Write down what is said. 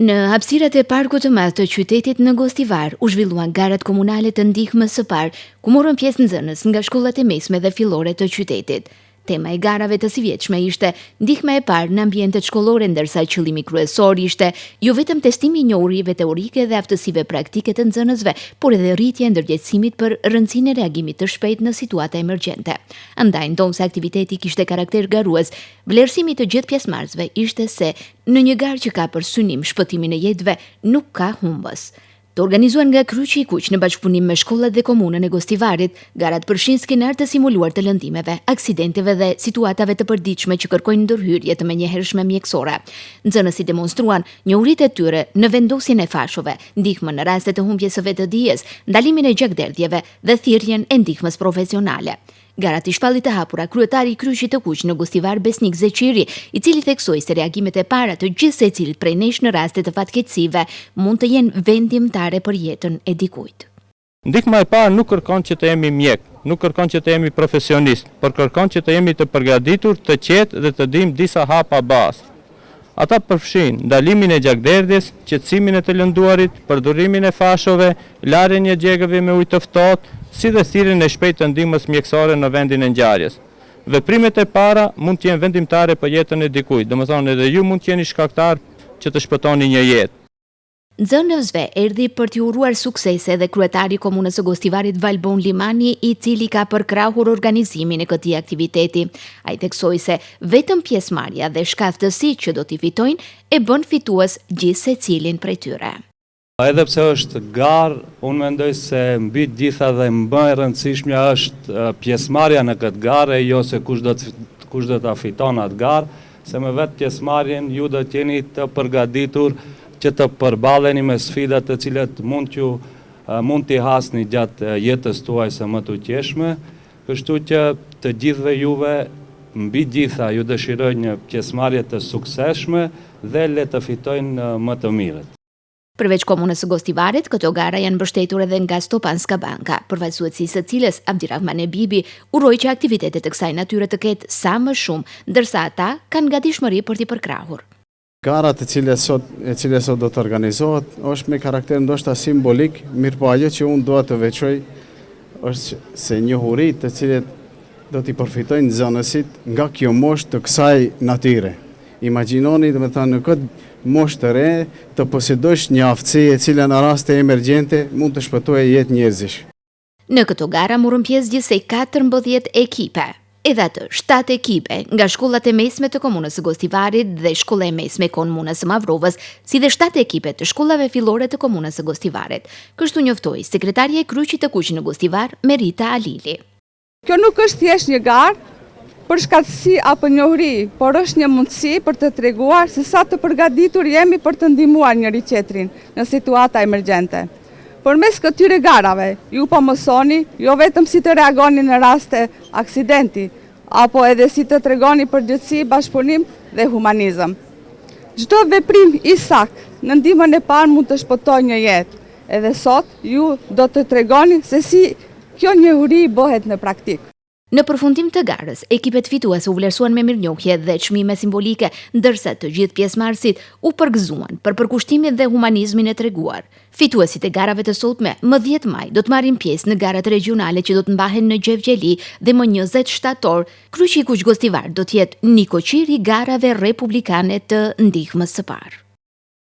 Në hapësirat e parkut të madh të qytetit në Gostivar u zhvilluan garat komunale të ndihmës së parë, ku morën pjesë nxënës nga shkollat e mesme dhe fillore të qytetit. Tema e garave të sivjetshme ishte ndihma e parë në ambientet shkollore, ndërsa qëllimi kryesor ishte jo vetëm testimi i njohurive teorike dhe aftësive praktike të nxënësve, por edhe rritja e ndërgjegjësimit për rëndësinë e reagimit të shpejtë në situata emergjente. Andaj, ndonse aktiviteti kishte karakter garues, vlerësimi të gjithë pjesëmarrësve ishte se në një garë që ka për synim shpëtimin e jetëve, nuk ka humbës. Të organizuar nga Kryqi i Kuq në bashkëpunim me shkollat dhe komunën e Gostivarit, garat përfshin skenar të simuluar të lëndimeve, aksidenteve dhe situatave të përditshme që kërkojnë ndërhyrje të menjëhershme mjekësore. Nxënësit demonstruan njohuritë e tyre në vendosjen e fashove, ndihmën në raste të humbjes së vetëdijes, ndalimin e gjakderdhjeve dhe thirrjen e ndihmës profesionale. Garat i shpallit të hapura kryetari i Kryqit të Kuq në Gostivar Besnik Zeqiri, i cili theksoi se reagimet e para të gjithë secilit prej nesh në raste të fatkeqësive mund të jenë vendimtare për jetën e dikujt. Ndihma e parë nuk kërkon që të jemi mjek, nuk kërkon që të jemi profesionist, por kërkon që të jemi të përgatitur, të qetë dhe të dimë disa hapa bazë. Ata përfshin ndalimin e gjakderdhjes, qetësimin e të lënduarit, përdorimin e fashove, larjen e gjegëve me ujë të ftohtë, si dhe thirrjen e shpejtë të ndihmës mjekësore në vendin e ngjarjes. Veprimet e para mund të jenë vendimtare për jetën e dikujt, domethënë edhe ju mund të jeni shkaktar që të shpëtoni një jetë. Nxënësve erdhi për t'i uruar suksese dhe kryetari i komunës së Gostivarit Valbon Limani, i cili ka përkrahur organizimin e këtij aktiviteti. Ai theksoi se vetëm pjesëmarrja dhe shkaftësi që do t'i fitojnë e bën fitues gjithë secilin prej tyre. Edhe pse është garë, unë mendoj se mbi gjitha dhe më e rëndësishmja është pjesëmarrja në këtë garë, e jo se kush do ta fiton atë garë, se me vetë pjesëmarrjen ju do t'jeni të përgatitur që të përballeni me sfidat të cilat mund t'i hasni gjatë jetës tuaj së më të qeshme, kështu që të gjithëve juve mbi gjitha ju dëshiroj një pjesëmarrje të suksesshme dhe le të fitojnë më të mirët. Përveç komunës së Gostivarit, këto gara janë mbështetur edhe nga Stopanska Banka, përfaqësuesi së cilës Abdirahman Ebibi uroi që aktivitetet të kësaj natyre të ketë sa më shumë, ndërsa ata kanë gatishmëri për t'i përkrahur. Garat e cilës sot do të organizohet është me karakter ndoshta simbolik, mirë po ajo që unë dua të veçoj është se njohuritë të cilat do t'i përfitojnë nxënësit nga kjo moshë të kësaj natyre. Imagjinoni, domethënë, në këtë moshë të re të posedosh një aftësi e cila në raste emergjente mund të shpëtojë jetë njerëzish. Në këto gara morën pjesë gjithsej 14 ekipe. Edhe atë 7 ekipe nga shkollat e mesme të komunës së Gostivarit dhe shkolla e mesme e komunës së Mavrovës, si dhe 7 ekipe të shkollave fillore të komunës së Gostivarit. Kështu njoftoi sekretarja e Kryqit të Kuq në Gostivar, Merita Alili. Kjo nuk është thjesht një garë për shkatësi apo njohuri, por është një mundësi për të treguar se sa të përgatitur jemi për të ndihmuar njëri tjetrin në situata emergjente. Përmes këtyre garave, ju po mësoni jo vetëm si të reagoni në raste aksidenti, apo edhe si të tregoni përgjegjësi, bashkëpunim dhe humanizëm. Çdo veprim i saktë në ndihmën e parë mund të shpëtojë një jetë. Edhe sot ju do të tregoni se si kjo njohuri bëhet në praktik. Në përfundim të garës, ekipet fituese u vlerësuan me mirënjohje dhe çmime simbolike, ndërsa të gjithë pjesëmarrësit u përgëzuan për përkushtimin dhe humanizmin e treguar. Fituesit e garave të sotme, më 10 maj, do të marrin pjesë në garat regionale që do të mbahen në Gjevgjeli dhe më 20 shtator, Kryqi i Kuq Gostivar do të jetë nikoqiri garave republikane të ndihmës së parë.